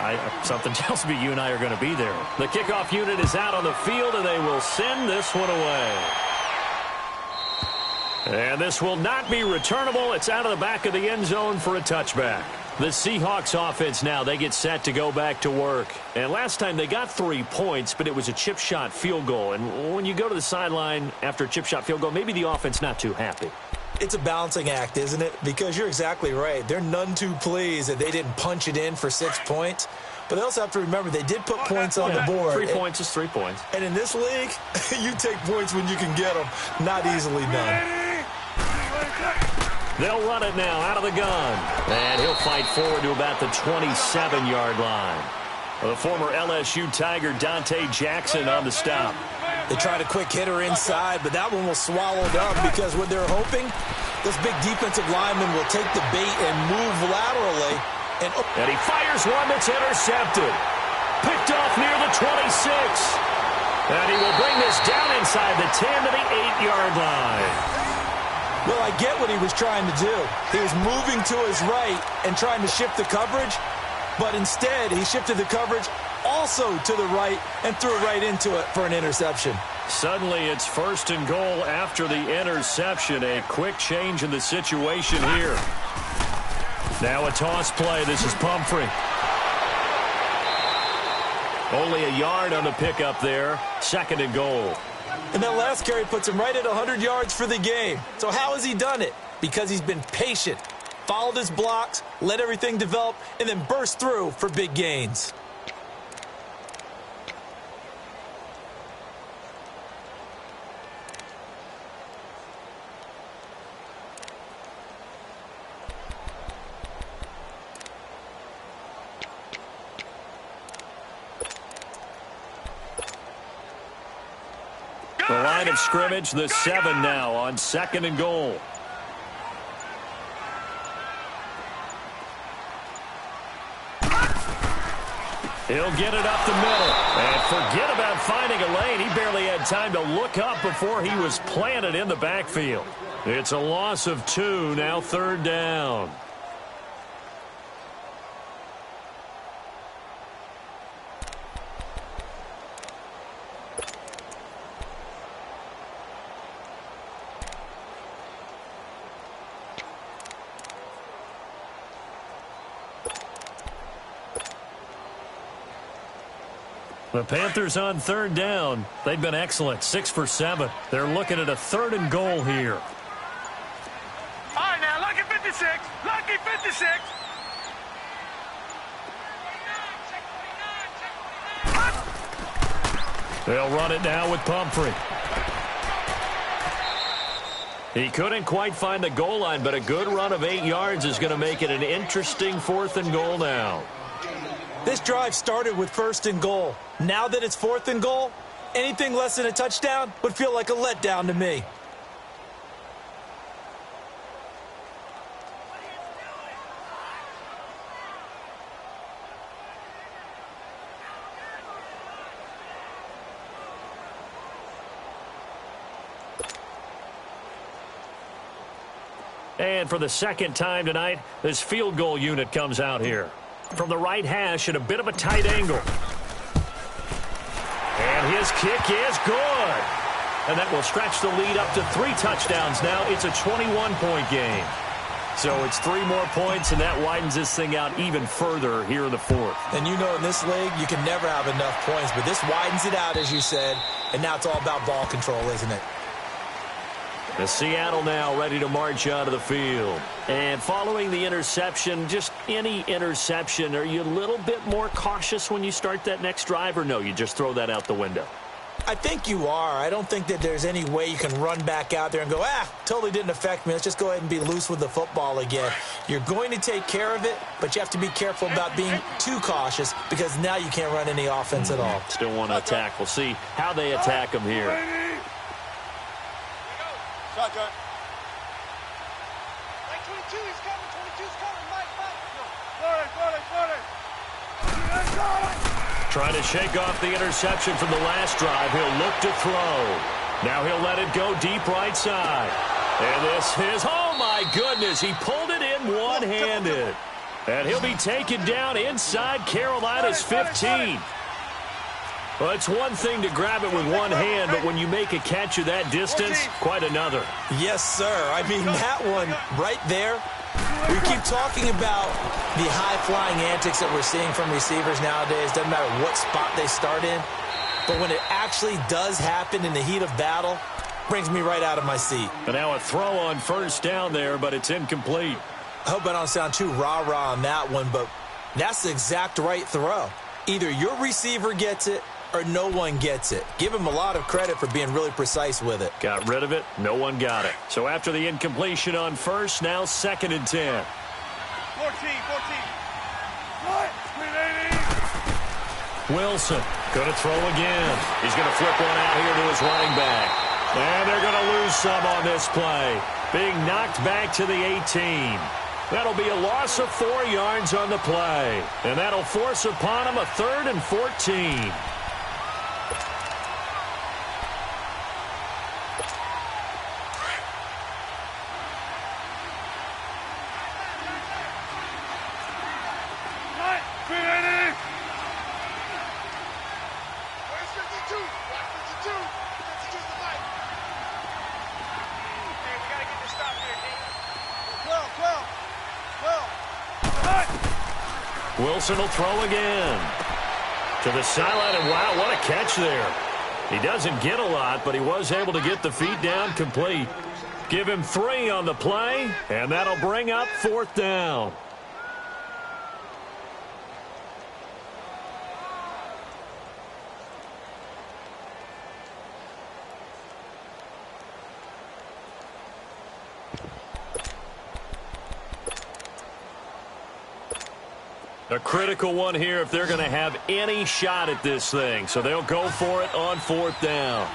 Something tells me you and I are going to be there. The kickoff unit is out on the field, and they will send this one away. And this will not be returnable. It's out of the back of the end zone for a touchback. The Seahawks offense now, they get set to go back to work. And last time they got 3 points, but it was a chip shot field goal. And when you go to the sideline after a chip shot field goal, maybe the offense not too happy. It's a balancing act, isn't it? Because you're exactly right. They're none too pleased that they didn't punch it in for 6 points. But they also have to remember they did put points on the board. 3 points is 3 points. And in this league, you take points when you can get them. Not easily done. They'll run it now out of the gun. And he'll fight forward to about the 27-yard line. The former LSU Tiger Dante Jackson on the stop. They tried a quick hitter inside, but that one was swallowed up because what they're hoping, this big defensive lineman will take the bait and move laterally. And he fires one that's intercepted. Picked off near the 26. And he will bring this down inside the 10 to the 8-yard line. Well, I get what he was trying to do. He was moving to his right and trying to shift the coverage, but instead he shifted the coverage also to the right and threw it right into it for an interception. Suddenly it's 1st and goal after the interception. A quick change in the situation here. Now a toss play. This is Pumphrey. Only a yard on the pickup there. 2nd and goal. And that last carry puts him right at 100 yards for the game. So how has he done it? Because he's been patient, followed his blocks, let everything develop, and then burst through for big gains. The line of scrimmage, the 7 now on 2nd and goal. He'll get it up the middle. And forget about finding a lane. He barely had time to look up before he was planted in the backfield. It's a loss of 2, now 3rd down. The Panthers on 3rd down. They've been excellent, 6 for 7. They're looking at a 3rd and goal here. All right, now, lucky 56. Lucky 56. They'll run it now with Pumphrey. He couldn't quite find the goal line, but a good run of 8 yards is going to make it an interesting 4th and goal now. This drive started with 1st and goal. Now that it's 4th and goal, anything less than a touchdown would feel like a letdown to me. And for the 2nd time tonight, this field goal unit comes out here. From the right hash at a bit of a tight angle. And his kick is good. And that will stretch the lead up to 3 touchdowns now. It's a 21-point game. So it's 3 more points, and that widens this thing out even further here in the 4th. And you know in this league, you can never have enough points. But this widens it out, as you said. And now it's all about ball control, isn't it? The Seattle now ready to march out of the field. And following the interception, just any interception, are you a little bit more cautious when you start that next drive, or no, you just throw that out the window? I think you are. I don't think that there's any way you can run back out there and go, totally didn't affect me. Let's just go ahead and be loose with the football again. You're going to take care of it, but you have to be careful about being too cautious because now you can't run any offense at all. Still want to attack. We'll see how they attack him here. Shotgun. Like 22, he's coming. 22's coming. Mike. Trying to shake off the interception from the last drive. He'll look to throw. Now he'll let it go deep right side. And this is, oh my goodness, he pulled it in one-handed. And he'll be taken down inside Carolina's 15. Well, it's one thing to grab it with one hand, but when you make a catch of that distance, quite another. Yes, sir. I mean, that one right there, we keep talking about the high-flying antics that we're seeing from receivers nowadays. Doesn't matter what spot they start in. But when it actually does happen in the heat of battle, brings me right out of my seat. But now a throw on 1st down there, but it's incomplete. I hope I don't sound too rah-rah on that one, but that's the exact right throw. Either your receiver gets it or no one gets it. Give him a lot of credit for being really precise with it. Got rid of it. No one got it. So after the incompletion on first, now 2nd and 10. 14. What? Wilson going to throw again. He's going to flip one out here to his running back. And they're going to lose some on this play. Being knocked back to the 18. That'll be a loss of 4 yards on the play. And that'll force upon him a 3rd and 14. Wilson will throw again. To the sideline, and wow, what a catch there. He doesn't get a lot, but he was able to get the feet down complete. Give him 3 on the play, and that'll bring up 4th down. A critical one here if they're going to have any shot at this thing. So they'll go for it on 4th down.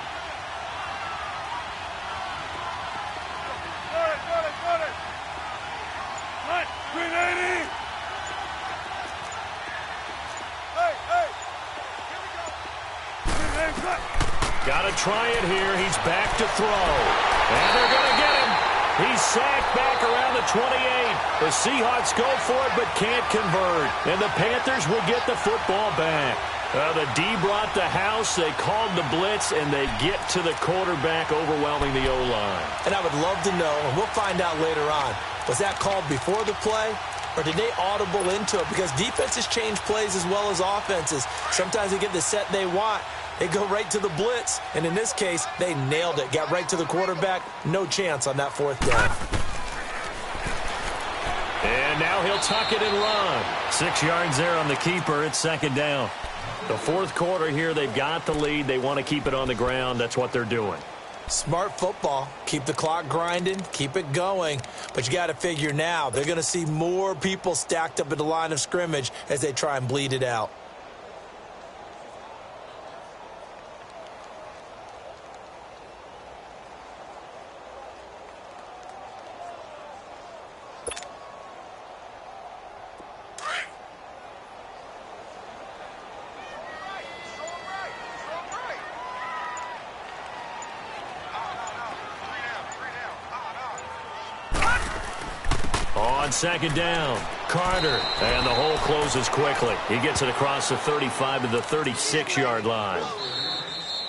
Got to try it here. He's back to throw. And they're going to get him. He's sacked back around the 28. The Seahawks go for it but can't convert. And the Panthers will get the football back. The D brought the house. They called the blitz, and they get to the quarterback, overwhelming the O-line. And I would love to know, and we'll find out later on, was that called before the play? Or did they audible into it? Because defenses change plays as well as offenses. Sometimes they get the set they want. They go right to the blitz. And in this case, they nailed it. Got right to the quarterback. No chance on that 4th down. And now he'll tuck it and run. 6 yards there on the keeper. It's 2nd down. The 4th quarter here, they've got the lead. They want to keep it on the ground. That's what they're doing. Smart football. Keep the clock grinding. Keep it going. But you got to figure now, they're going to see more people stacked up at the line of scrimmage as they try and bleed it out. On 2nd down, Carter, and the hole closes quickly. He gets it across the 35 to the 36-yard line.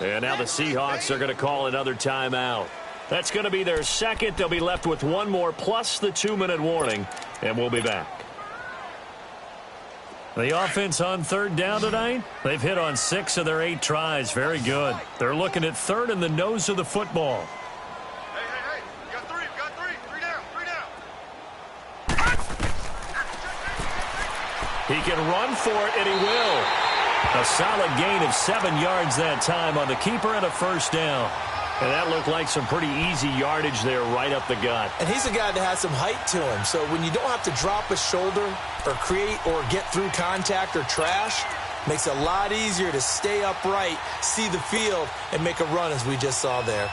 And now the Seahawks are going to call another timeout. That's going to be their 2nd. They'll be left with 1 more plus the 2-minute warning, and we'll be back. The offense on 3rd down tonight, they've hit on 6 of their 8 tries. Very good. They're looking at 3rd in the nose of the football. He can run for it, and he will. A solid gain of 7 yards that time on the keeper and a 1st down. And that looked like some pretty easy yardage there right up the gut. And he's a guy that has some height to him. So when you don't have to drop a shoulder or create or get through contact or trash, makes it a lot easier to stay upright, see the field, and make a run as we just saw there.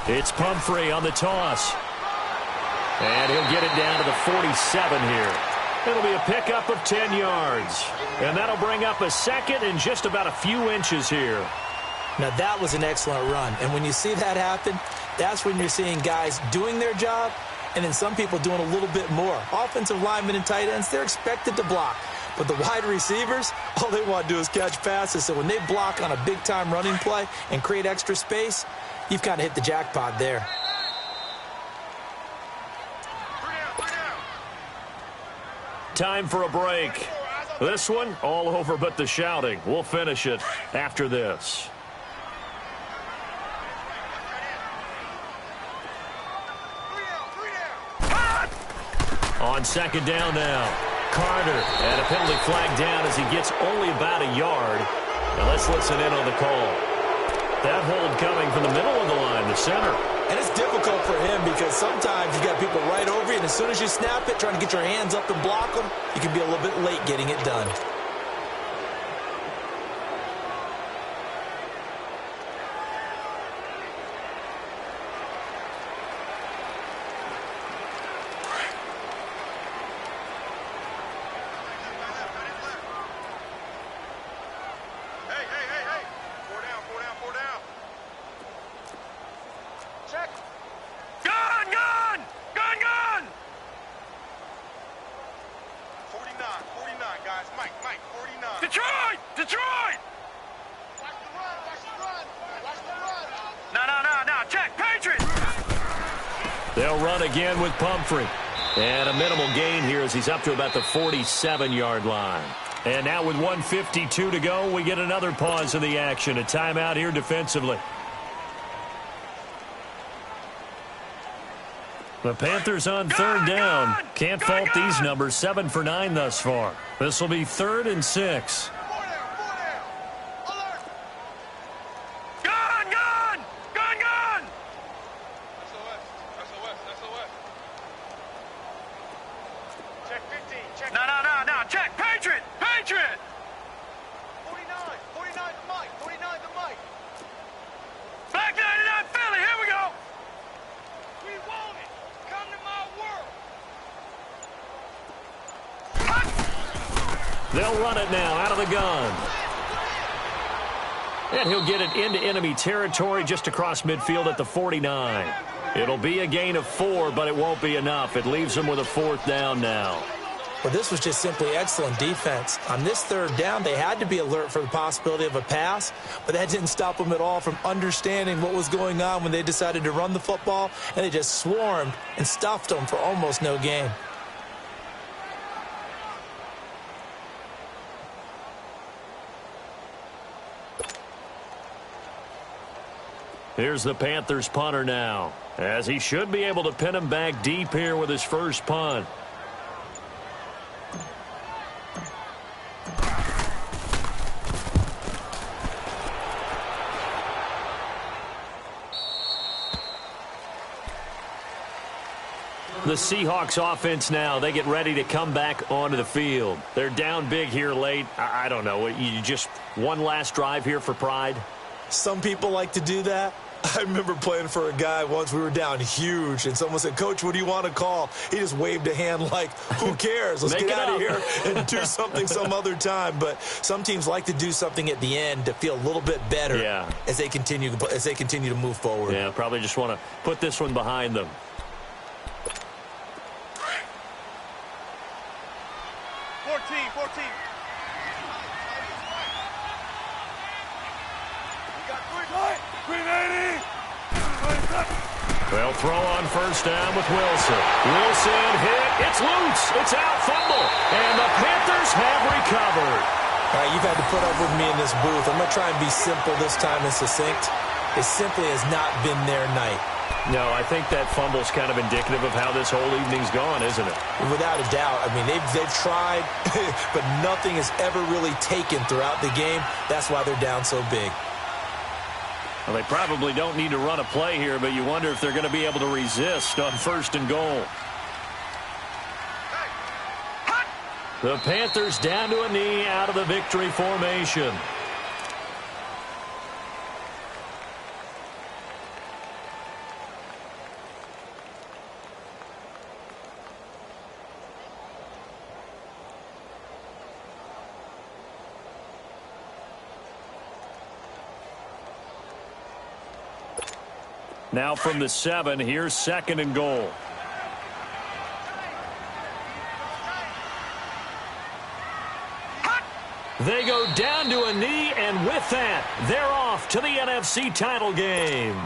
It's Pumphrey on the toss. And he'll get it down to the 47 here. It'll be a pickup of 10 yards. And that'll bring up a 2nd and just about a few inches here. Now that was an excellent run. And when you see that happen, that's when you're seeing guys doing their job and then some people doing a little bit more. Offensive linemen and tight ends, they're expected to block. But the wide receivers, all they want to do is catch passes. So when they block on a big-time running play and create extra space, you've kind of hit the jackpot there. Time for a break. This one, all over but the shouting. We'll finish it after this. On second down now, Carter, and a penalty flag down as he gets only about a yard. Now let's listen in on the call. That hold coming from the middle of the line, the center. And it's difficult for him because sometimes you got people right over you, and as soon as you snap it, trying to get your hands up and block them, you can be a little bit late getting it done. They'll run again with Pumphrey. And a minimal gain here as he's up to about the 47-yard line. And now with 1:52 to go, we get another pause in the action. A timeout here defensively. The Panthers on third down. Can't fault these numbers. 7 for 9 thus far. This will be 3rd and 6. They'll run it now out of the gun. And he'll get it into enemy territory just across midfield at the 49. It'll be a gain of 4, but it won't be enough. It leaves them with a 4th down now. Well, this was just simply excellent defense. On this 3rd down, they had to be alert for the possibility of a pass, but that didn't stop them at all from understanding what was going on when they decided to run the football, and they just swarmed and stuffed them for almost no gain. Here's the Panthers punter now, as he should be able to pin him back deep here with his first punt. The Seahawks offense now, they get ready to come back onto the field. They're down big here late. I don't know. You just one last drive here for pride? Some people like to do that. I remember playing for a guy once. We were down huge, and someone said, "Coach, what do you want to call?" He just waved a hand like, who cares? Let's get out of here and do something some other time. But some teams like to do something at the end to feel a little bit better as they continue to move forward. Yeah, probably just want to put this one behind them. 14. They'll throw on first down with Wilson. Wilson hit. It's loose. It's out. Fumble. And the Panthers have recovered. All right, you've had to put up with me in this booth. I'm going to try and be simple this time and succinct. It simply has not been their night. No, I think that fumble's kind of indicative of how this whole evening's gone, isn't it? Without a doubt. I mean, they've tried, but nothing has ever really taken throughout the game. That's why they're down so big. Well, they probably don't need to run a play here, but you wonder if they're going to be able to resist on 1st and goal. The Panthers down to a knee out of the victory formation. Now from the 7, here's 2nd and goal. They go down to a knee, and with that, they're off to the NFC title game.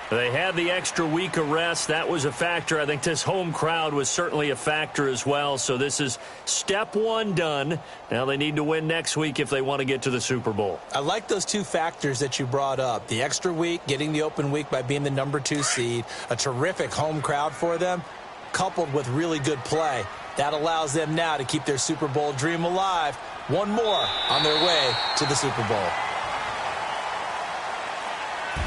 They had the extra week of rest. That was a factor. I think this home crowd was certainly a factor as well. So this is step 1 done. Now they need to win next week if they want to get to the Super Bowl. I like those 2 factors that you brought up. The extra week, getting the open week by being the number 2 seed, a terrific home crowd for them. coupled with really good play. That allows them now to keep their Super Bowl dream alive. One more on their way to the Super Bowl.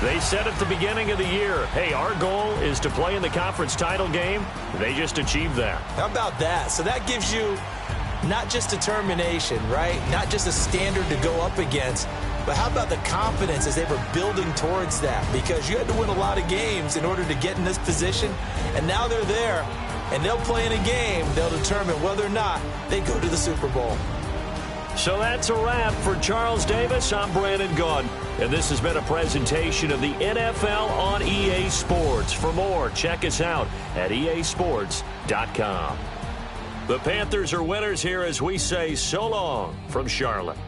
They said at the beginning of the year, hey, our goal is to play in the conference title game. They just achieved that. How about that? So that gives you not just determination, right? Not just a standard to go up against, but how about the confidence as they were building towards that? Because you had to win a lot of games in order to get in this position, and now they're there, and they'll play in a game. They'll determine whether or not they go to the Super Bowl. So that's a wrap for Charles Davis. I'm Brandon Gunn, and this has been a presentation of the NFL on EA Sports. For more, check us out at easports.com. The Panthers are winners here as we say so long from Charlotte.